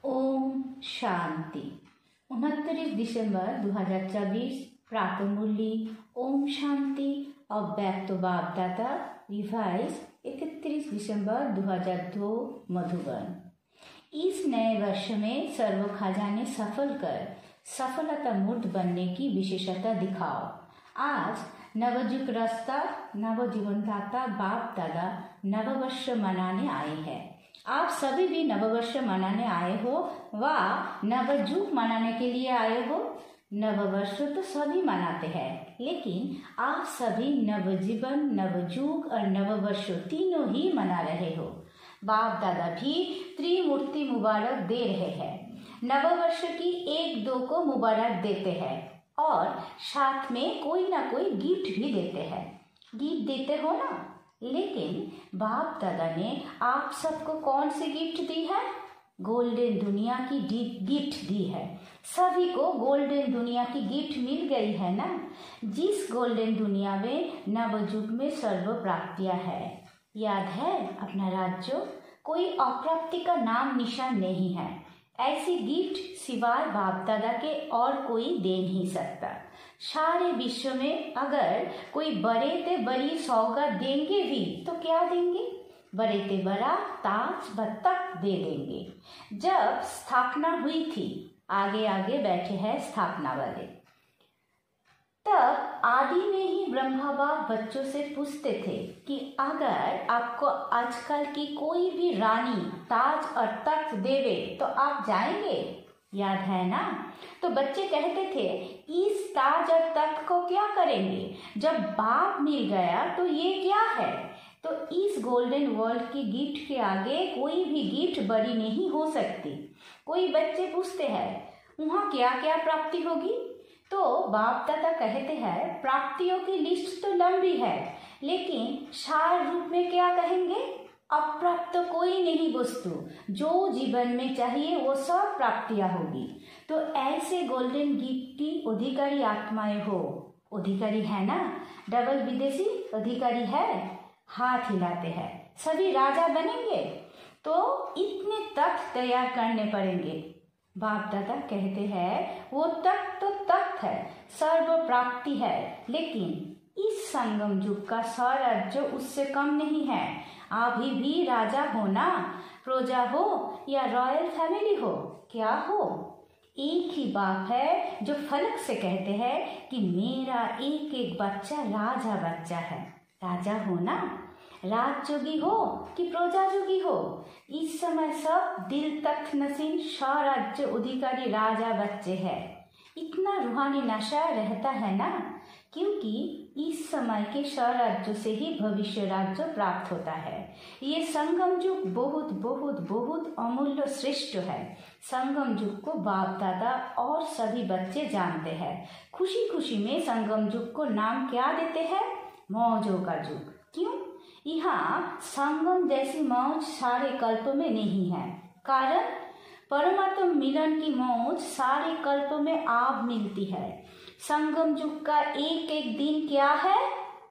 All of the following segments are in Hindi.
ओम शांति। 29 दिसंबर 2024 प्रातः मुरली ओम शांति और बैक टू बाप दादा रिवाइज 31 दिसंबर 2002 मधुबन। इस नए वर्ष में सर्व खजाने सफल कर सफलता मूर्त बनने की विशेषता दिखाओ। आज नवयुग रास्ता नवजीवनदाता बाप दादा नववर्ष मनाने आए हैं। आप सभी भी नववर्ष मनाने आए हो व नवयुग मनाने के लिए आए हो। नववर्ष तो सभी मनाते हैं, लेकिन आप सभी नवजीवन नवयुग और नववर्ष तीनों ही मना रहे हो। बाप दादा भी त्रिमूर्ति मुबारक दे रहे हैं। नववर्ष की 1-2 को मुबारक देते हैं और साथ में कोई ना कोई गिफ्ट भी देते हैं। गिफ्ट देते हो ना, लेकिन बाप दादा ने आप सबको कौन सी गिफ्ट दी है? गोल्डन दुनिया की गिफ्ट दी है। सभी को गोल्डन दुनिया की गिफ्ट मिल गई है ना। जिस गोल्डन दुनिया में नवयुग में सर्व प्राप्तियां है। याद है अपना राज्य, कोई अप्राप्ति का नाम निशान नहीं है। ऐसी गिफ्ट सिवाय बाप दादा के और कोई दे नहीं सकता। सारे विश्व में अगर कोई बड़े ते बड़ी सौगात देंगे भी तो क्या देंगे? बड़े ते बड़ा ताज बत्तख दे देंगे। जब स्थापना हुई थी, आगे आगे बैठे हैं स्थापना वाले, तब आदि में ही ब्रह्मा बाप बच्चों से पूछते थे कि अगर आपको आजकल की कोई भी रानी ताज और तख्त देवे तो आप जाएंगे? याद है ना? तो बच्चे कहते थे इस ताज और तख्त को क्या करेंगे? जब बाप मिल गया तो ये क्या है? तो इस गोल्डन वर्ल्ड की गिफ्ट के आगे कोई भी गिफ्ट बड़ी नहीं हो सकती। कोई बच्चे पूछते हैं वहाँ क्या क्या प्राप्ति होगी? तो बाप दादा कहते हैं प्राप्तियों की लिस्ट तो लंबी है, लेकिन सार रूप में क्या कहेंगे? अप्राप्त तो कोई नहीं वस्तु, जो जीवन में चाहिए वो सब प्राप्तियां होगी। तो ऐसे गोल्डन गिफ्ट की अधिकारी आत्माएं हो। अधिकारी है ना? डबल विदेशी अधिकारी है। हाथ हिलाते हैं। सभी राजा बनेंगे तो इतने तख्त तैयार करने पड़ेंगे। बाप दादा कहते हैं वो तख्त तो तख्त है, सर्व प्राप्ति है, लेकिन इस संगम युग का स्वराज्य उससे कम नहीं है। अभी भी राजा हो ना, प्रजा हो या रॉयल फैमिली हो, क्या हो, एक ही बाप है जो फलक से कहते हैं कि मेरा एक एक बच्चा राजा बच्चा है। राजा हो ना, राजयोगी हो कि प्रजा जोगी हो, इस समय सब दिल तख्त नसीन स्वराज्य अधिकारी राजा बच्चे हैं। इतना रूहानी नशा रहता है ना, क्योंकि इस समय के स्वराज्य से ही भविष्य राज्य प्राप्त होता है। ये संगम युग बहुत बहुत बहुत अमूल्य श्रेष्ठ है। संगम युग को बाप दादा और सभी बच्चे जानते हैं। खुशी खुशी में संगम युग को नाम क्या देते हैं? मौजों का युग। क्यों? यहाँ संगम जैसी मौज सारे कल्प में नहीं है। कारण परमात्मा मिलन की मौज सारे कल्प में आप मिलती है। संगम युग का एक एक दिन क्या है?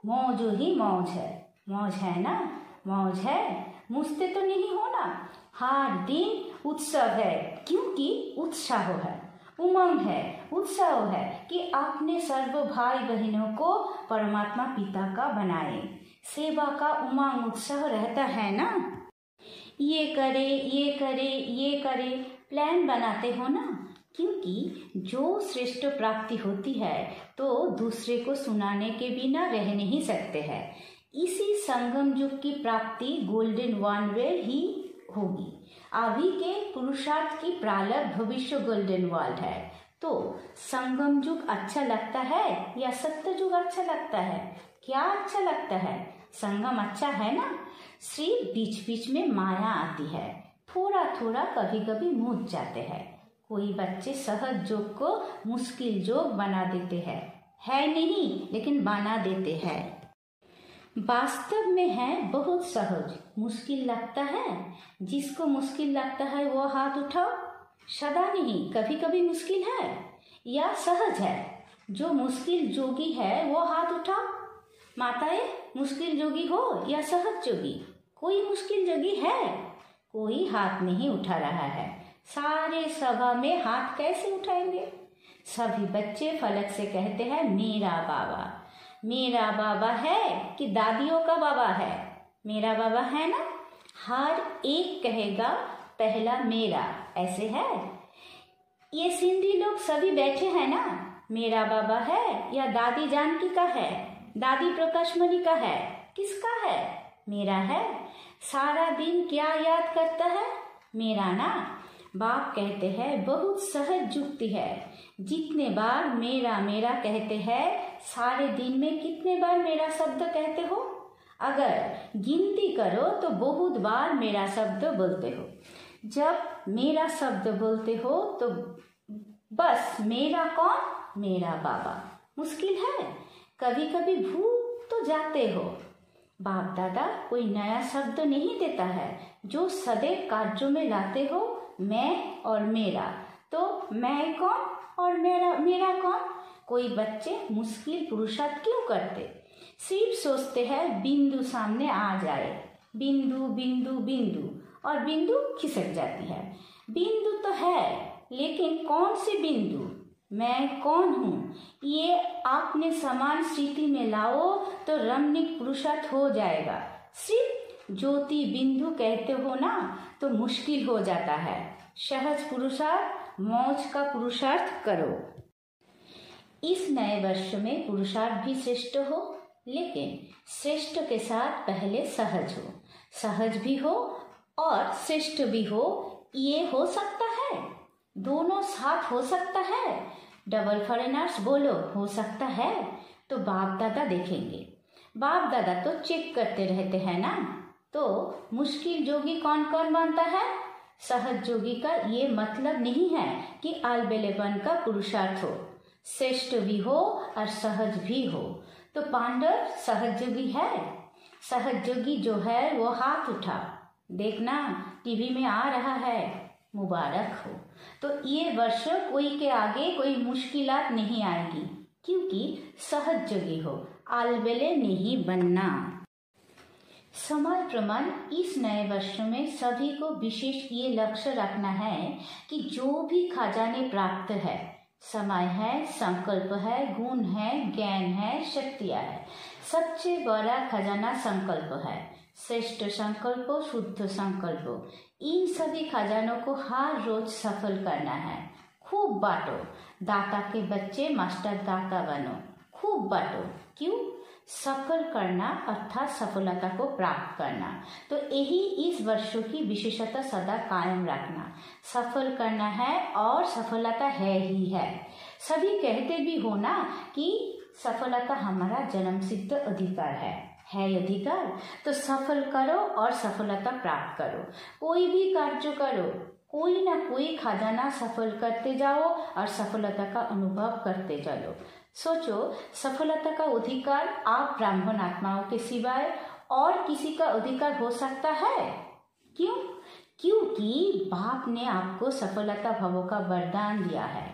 मौज ही मौज है। मौज है ना? मौज है, मुझते तो नहीं हो ना। हर दिन उत्सव है, क्योंकि उत्साह है, उमंग है, उत्साह है कि आपने सर्व भाई बहनों को परमात्मा पिता का बनाए। सेवा का उमंग उत्साह रहता है ना। ये करे ये करे ये करे प्लान बनाते हो ना, क्योंकि जो श्रेष्ठ प्राप्ति होती है तो दूसरे को सुनाने के बिना रह नहीं सकते हैं। इसी संगम युग की प्राप्ति गोल्डन वन वे ही होगी। अभी के पुरुषार्थ की प्रारंभ भविष्य गोल्डन वर्ल्ड है। तो संगम युग अच्छा लगता है या सत्य युग अच्छा लगता है? क्या अच्छा लगता है? संगम अच्छा है ना। सिर्फ बीच बीच में माया आती है, थोड़ा थोड़ा कभी कभी मूझ जाते हैं। कोई बच्चे सहज योग को मुश्किल योग बना देते हैं। है नहीं, लेकिन बना देते हैं। वास्तव में है बहुत सहज। मुश्किल लगता है, जिसको मुश्किल लगता है वो हाथ उठाओ। सदा नहीं, कभी कभी मुश्किल है या सहज है। जो मुश्किल जोगी है वो हाथ उठाओ। माताएं, मुश्किल जोगी हो या सहज जोगी? कोई मुश्किल जोगी है? कोई हाथ नहीं उठा रहा है। सारे सभा में हाथ कैसे उठाएंगे? सभी बच्चे फलक से कहते हैं मेरा बाबा। मेरा बाबा है कि दादियों का बाबा है? मेरा बाबा है ना। हर एक कहेगा पहला मेरा, ऐसे है। ये सिंधी लोग सभी बैठे हैं ना, मेरा बाबा है या दादी जानकी का है, दादी प्रकाशमणि का है, किसका है? मेरा है। सारा दिन क्या याद करता है? मेरा ना। बाप कहते हैं बहुत सहज युक्ति है। जितने बार मेरा मेरा कहते हैं, सारे दिन में कितने बार मेरा शब्द कहते हो? अगर गिनती करो तो बहुत बार मेरा शब्द बोलते हो। जब मेरा शब्द बोलते हो तो बस मेरा कौन? मेरा बाबा। मुश्किल है? कभी कभी भूल तो जाते हो। बाप दादा कोई नया शब्द नहीं देता है, जो सदैव कार्यों में लाते हो मैं और मेरा। तो मैं कौन और मेरा मेरा कौन? कोई बच्चे मुश्किल पुरुषार्थ क्यों करते? सिर्फ सोचते हैं बिंदु सामने आ जाए, बिंदु बिंदु बिंदु, और बिंदु खिसक जाती है। बिंदु तो है, लेकिन कौन सी बिंदु? मैं कौन हूँ, ये आपने समान स्थिति में लाओ तो रमणीक पुरुषार्थ हो जाएगा। सिर्फ ज्योति बिंदु कहते हो ना तो मुश्किल हो जाता है। सहज पुरुषार्थ, मौज का पुरुषार्थ करो। इस नए वर्ष में पुरुषार्थ भी श्रेष्ठ हो, लेकिन श्रेष्ठ के साथ पहले सहज हो। सहज भी हो और श्रेष्ठ भी हो, ये हो सकता है? दोनों साथ हो सकता है? डबल फॉरेनर्स बोलो, हो सकता है? तो बाप दादा देखेंगे। बाप दादा तो चेक करते रहते हैं ना। तो मुश्किल जोगी कौन कौन बनता है? सहज जोगी का ये मतलब नहीं है कि अलबेलेपन का पुरुषार्थ हो, श्रेष्ठ भी हो और सहज भी हो। तो पांडव सहज जोगी है। सहज जोगी जो है वो हाथ उठा, देखना टीवी में आ रहा है, मुबारक हो। तो ये वर्ष कोई के आगे कोई मुश्किलात नहीं आएगी, क्योंकि सहज जोगी हो, अलबेले नहीं बनना। समय प्रमाण इस नए वर्ष में सभी को विशेष ये लक्ष्य रखना है कि जो भी खजाने प्राप्त है, समय है, संकल्प है, गुण है, ज्ञान है, शक्तियाँ है, सबसे बड़ा खजाना संकल्प है। श्रेष्ठ संकल्प, शुद्ध संकल्प, इन सभी खजानों को हर रोज सफल करना है। खूब बांटो, दाता के बच्चे मास्टर दाता बनो, खूब बांटो। क्यों? सफल करना अर्थात सफलता को प्राप्त करना। तो यही इस वर्षों की विशेषता सदा कायम रखना। सफल करना है और सफलता है ही है। सभी कहते भी हो ना कि सफलता हमारा जन्मसिद्ध अधिकार है अधिकार। तो सफल करो और सफलता प्राप्त करो। कोई भी कार्य करो, कोई ना कोई खजाना सफल करते जाओ और सफलता का अनुभव करते चलो। सोचो, सफलता का अधिकार आप ब्राह्मण आत्माओं के सिवाय और किसी का अधिकार हो सकता है? क्यों? क्योंकि बाप ने आपको सफलता भवों का वरदान दिया है।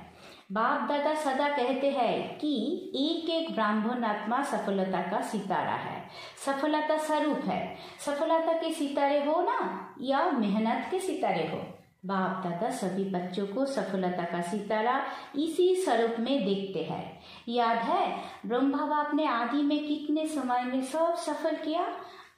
बाप दादा सदा कहते हैं कि एक एक ब्राह्मण आत्मा सफलता का सितारा है, सफलता स्वरूप है। सफलता के सितारे हो ना या मेहनत के सितारे हो, बाप दादा सभी बच्चों को सफलता का सितारा इसी स्वरूप में देखते हैं। याद है ब्रह्मा बाप ने आदि में कितने समय में सब सफल किया,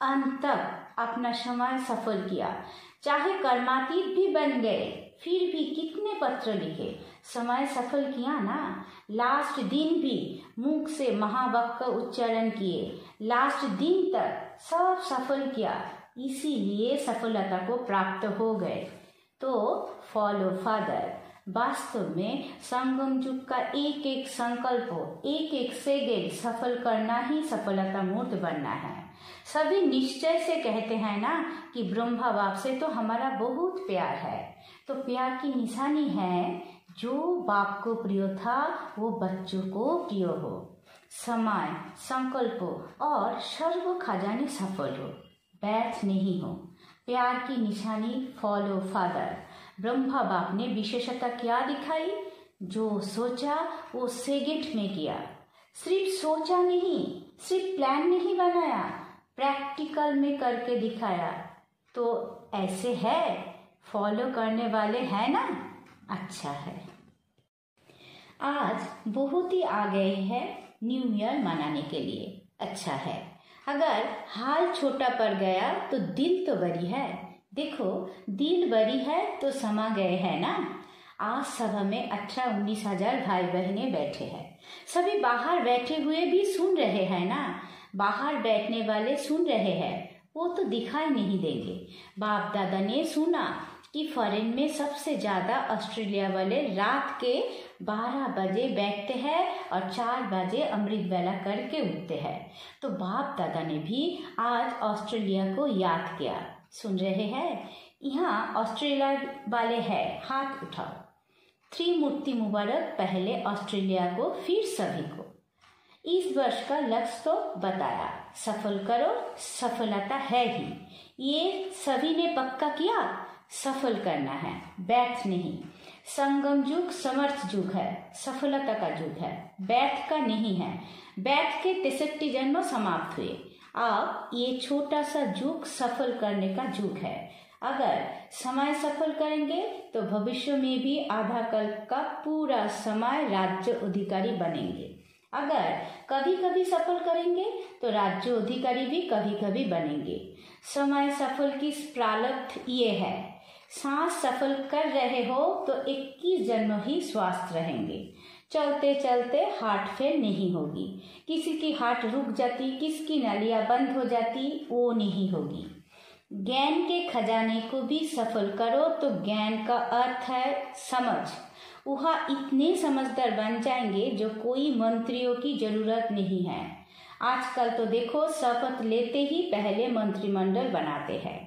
अंत तक अपना समय सफल किया। चाहे कर्मातीत भी बन गए, फिर भी कितने पत्र लिखे, समय सफल किया ना। लास्ट दिन भी मुख से महावाक्य उच्चारण किए, लास्ट दिन तक सब सफल किया, इसीलिए सफलता को प्राप्त हो गए। तो फॉलो फादर, वास्तव में संगम युग का एक एक संकल्प, एक एक सेकेंड सफल करना ही सफलता मूर्त बनना है। सभी निश्चय से कहते हैं ना कि ब्रह्मा बाप से तो हमारा बहुत प्यार है। तो प्यार की निशानी है, जो बाप को प्रिय था वो बच्चों को प्रिय हो। समय, संकल्प और सर्व खजाने सफल हो, व्यर्थ नहीं हो। प्यार की निशानी फॉलो फादर। ब्रह्मा बाप ने विशेषता क्या दिखाई? जो सोचा वो सेकेंड में किया। सिर्फ सोचा नहीं, सिर्फ प्लान नहीं बनाया, प्रैक्टिकल में करके दिखाया। तो ऐसे है फॉलो करने वाले हैं ना? अच्छा है। आज बहुत ही आ गए हैं न्यू ईयर मनाने के लिए। अच्छा है। अगर हाल छोटा पड़ गया तो दिल तो बड़ी है। देखो, दिल बड़ी है तो समा गए हैं ना। आज सभा में 18-19 हजार भाई बहनें बैठे हैं। सभी बाहर बैठे हुए भी सुन रहे हैं ना। बाहर बैठने वाले सुन रहे हैं, वो तो दिखाई नहीं देंगे। बाप दादा ने सुना कि फॉरेन में सबसे ज़्यादा ऑस्ट्रेलिया वाले रात के 12 बजे बैठते हैं और 4 बजे अमृत वेला करके उठते हैं। तो बाप दादा ने भी आज ऑस्ट्रेलिया को याद किया। सुन रहे हैं? यहाँ ऑस्ट्रेलिया वाले हैं, हाथ उठाओ। त्रिमूर्ति मुबारक, पहले ऑस्ट्रेलिया को फिर सभी को। इस वर्ष का लक्ष्य तो बताया, सफल करो, सफलता है ही। ये सभी ने पक्का किया, सफल करना है, बैठ नहीं। संगम युग समर्थ युग है, सफलता का युग है, बैठ का नहीं है। बैठ के 63 जन्म समाप्त हुए। अब ये छोटा सा युग सफल करने का युग है। अगर समय सफल करेंगे तो भविष्य में भी आधा कल्प का पूरा समय राज्य अधिकारी बनेंगे। अगर कभी कभी सफल करेंगे तो राज्य अधिकारी भी कभी कभी बनेंगे। समय सफल की प्रारब्ध ये है। सांस सफल कर रहे हो तो 21 जन्म ही स्वस्थ रहेंगे। चलते चलते हार्ट फेल नहीं होगी। किसी की हार्ट रुक जाती, किसकी नालियां बंद हो जाती, वो नहीं होगी। ज्ञान के खजाने को भी सफल करो तो ज्ञान का अर्थ है समझ। वह इतने समझदार बन जाएंगे जो कोई मंत्रियों की जरूरत नहीं है। आजकल तो देखो, शपथ लेते ही पहले मंत्रिमंडल बनाते हैं।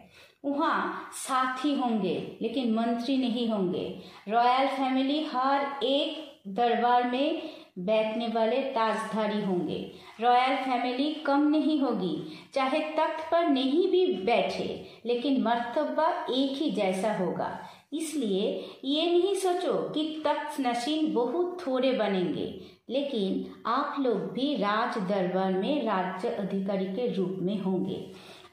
वहाँ साथी होंगे लेकिन मंत्री नहीं होंगे। रॉयल फैमिली हर एक दरबार में बैठने वाले ताजधारी होंगे। रॉयल फैमिली कम नहीं होगी, चाहे तख्त पर नहीं भी बैठे, लेकिन मर्तबा एक ही जैसा होगा। इसलिए ये नहीं सोचो कि तख्त नशीन बहुत थोड़े बनेंगे, लेकिन आप लोग भी राज दरबार में राज्य अधिकारी के रूप में होंगे।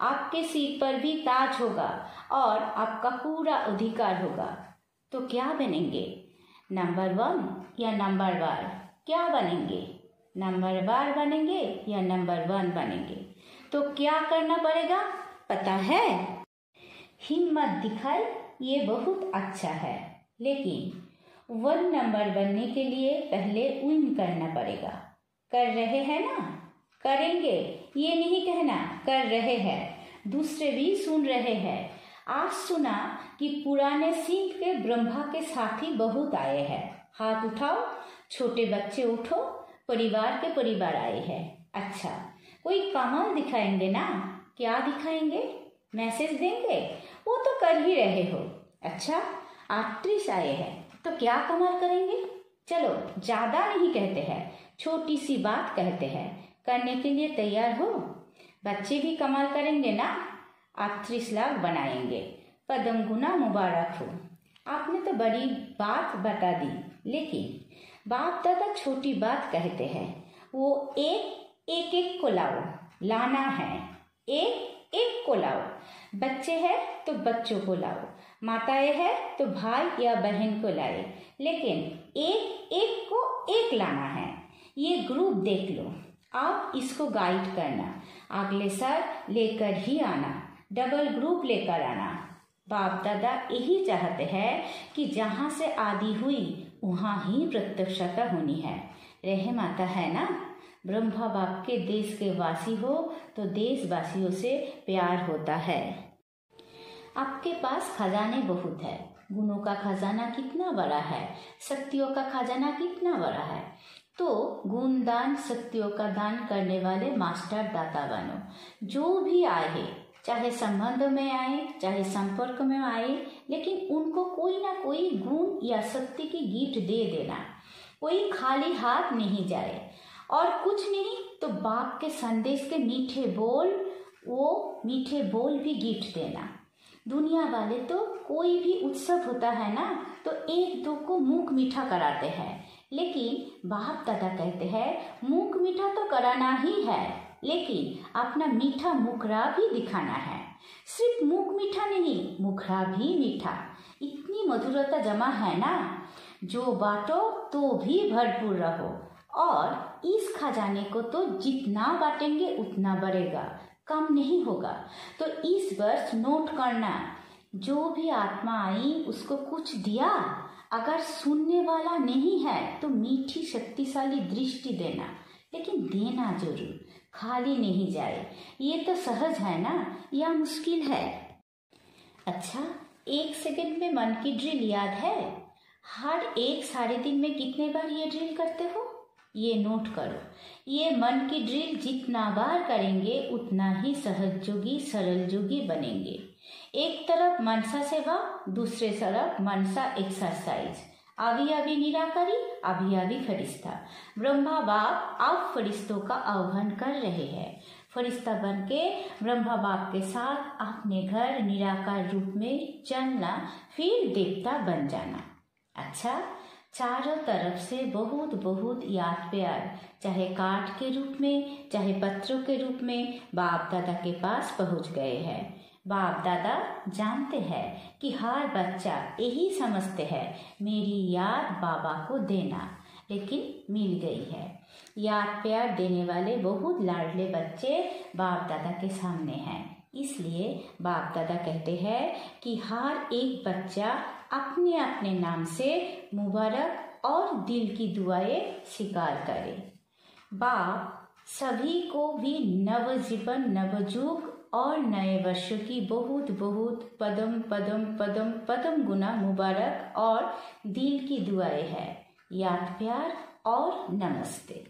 आपके सिर पर भी ताज होगा और आपका पूरा अधिकार होगा। तो क्या बनेंगे? नंबर 1 या नंबर 1? क्या बनेंगे? नंबर 1 बनेंगे या नंबर 1 बनेंगे? तो क्या करना पड़ेगा पता है? हिम्मत दिखाई, ये बहुत अच्छा है, लेकिन 1 नंबर बनने के लिए पहले विन करना पड़ेगा। कर रहे हैं ना? करेंगे ये नहीं कहना, कर रहे हैं। दूसरे भी सुन रहे हैं। आज सुना कि पुराने सिंह के ब्रह्मा के साथी बहुत आए हैं। हाथ उठाओ, छोटे बच्चे उठो, परिवार के परिवार आए हैं। अच्छा, कोई कमाल दिखाएंगे ना? क्या दिखाएंगे? मैसेज देंगे? वो तो कर ही रहे हो। अच्छा, एक्ट्रेस आए हैं तो क्या कमाल करेंगे? चलो, ज्यादा नहीं कहते हैं, छोटी सी बात कहते हैं। करने के लिए तैयार हो? बच्चे भी कमाल करेंगे ना? आप 30 लाख बनाएंगे। पदम गुना मुबारक हो। आपने तो बड़ी बात बता दी, लेकिन बाप दादा छोटी बात कहते हैं। वो एक को लाओ, लाना है। एक को लाओ। बच्चे हैं तो बच्चों को लाओ, माताएं हैं तो भाई या बहन को लाए, लेकिन एक को एक लाना है। ये ग्रुप देख लो, आप इसको गाइड करना, अगले साल लेकर ही आना, डबल ग्रुप लेकर आना। बाप दादा यही चाहते हैं कि जहाँ से आदि हुई वहाँ ही प्रत्यक्षता होनी है। रहम आता है ना? ब्रह्मा बाप के देश के वासी हो तो देशवासियों से प्यार होता है। आपके पास खजाने बहुत है। गुणों का खजाना कितना बड़ा है, शक्तियों का खजाना कितना बड़ा है। तो गुण दान, शक्तियों का दान करने वाले मास्टर दाता बनो। जो भी आए, चाहे संबंध में आए, चाहे संपर्क में आए, लेकिन उनको कोई ना कोई गुण या शक्ति की गिफ्ट दे देना। कोई खाली हाथ नहीं जाए। और कुछ नहीं तो बाप के संदेश के मीठे बोल, वो मीठे बोल भी गिफ्ट देना। दुनिया वाले तो कोई भी उत्सव होता है ना तो एक दो को मुख मीठा कराते हैं, लेकिन बाप दादा कहते हैं मुख मीठा तो कराना ही है, लेकिन अपना मीठा मुखड़ा भी दिखाना है। सिर्फ मुख मीठा नहीं, मुखड़ा भी मीठा। इतनी मधुरता जमा है ना, जो बांटो तो भी भरपूर रहो, और इस खजाने को तो जितना बांटेंगे उतना बढ़ेगा, कम नहीं होगा। तो इस वर्ष नोट करना, जो भी आत्मा आई उसको कुछ दिया, अगर सुनने वाला नहीं है तो मीठी शक्तिशाली दृष्टि देना, लेकिन देना जरूर, खाली नहीं जाए। ये तो सहज है ना, या मुश्किल है? अच्छा, 1 सेकंड में मन की ड्रिल याद है? हर 1-3.5 में कितने बार ये ड्रिल करते हो? ये नोट करो। ये मन की ड्रिल जितना बार करेंगे उतना ही सहज जोगी, सरल जोगी बनेंगे। एक तरफ मनसा सेवा, दूसरे तरफ मनसा एक्सरसाइज। अभी अभी निराकारी, अभी अभी फरिश्ता। ब्रह्मा बाप अब फरिश्तों का आह्वान कर रहे हैं। फरिश्ता बन के ब्रह्मा बाप के साथ अपने घर निराकार रूप में चलना, फिर देवता बन जाना। अच्छा, चारों तरफ से बहुत बहुत याद प्यार, चाहे काठ के रूप में चाहे पत्थरों के रूप में, बाप दादा के पास पहुंच गए हैं। बाप दादा जानते हैं कि हर बच्चा यही समझते हैं, मेरी याद बाबा को देना, लेकिन मिल गई है। याद प्यार देने वाले बहुत लाडले बच्चे बाप दादा के सामने हैं। इसलिए बाप दादा कहते हैं कि हर एक बच्चा अपने अपने नाम से मुबारक और दिल की दुआएं स्वीकार करे। बाप सभी को भी नवजीवन, नवयुग और नए वर्षों की बहुत बहुत पदम पदम पदम पदम गुना मुबारक और दिल की दुआएं है। याद प्यार और नमस्ते।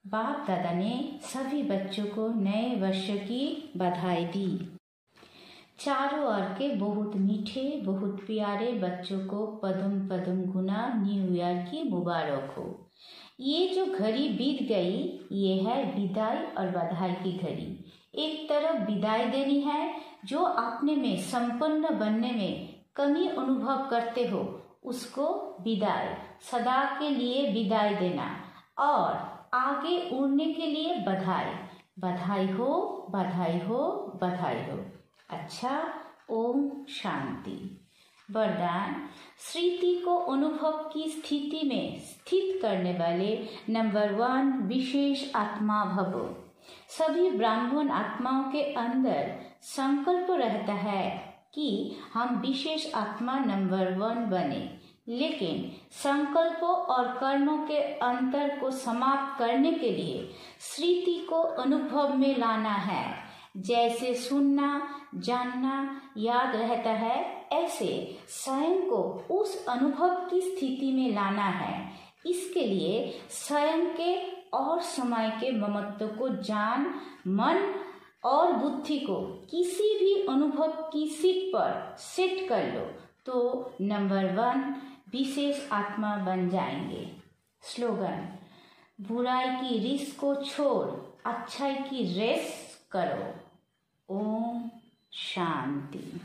बाप दादा ने सभी बच्चों को नए वर्ष की बधाई दी। चारों ओर के बहुत मीठे, बहुत प्यारे बच्चों को पदम पदम गुना न्यू ईयर की मुबारक हो। ये जो घड़ी बीत गई, ये है विदाई और बधाई की घड़ी। एक तरफ विदाई देनी है, जो अपने में संपन्न बनने में कमी अनुभव करते हो, उसको विदाई, सदा के लिए विदाई देना, और आगे उड़ने के लिए बधाई। बधाई हो, बधाई हो, बधाई हो। अच्छा, ओम शांति। वरदान, स्मृति को अनुभव की स्थिति में स्थित करने वाले नंबर 1 विशेष आत्मा भवो। सभी ब्राह्मण आत्माओं के अंदर संकल्प रहता है कि हम विशेष आत्मा नंबर 1 बने, लेकिन संकल्पों और कर्मों के अंतर को समाप्त करने के लिए स्मृति को अनुभव में लाना है। जैसे सुनना, जानना याद रहता है, ऐसे स्वयं को उस अनुभव की स्थिति में लाना है। इसके लिए स्वयं के और समय के ममत्व को जान, मन और बुद्धि को किसी भी अनुभव की सीट पर सेट कर लो, तो नंबर 1 विशेष आत्मा बन जाएंगे। स्लोगन, बुराई की रिस को छोड़ अच्छाई की रेस करो। ओम शांति।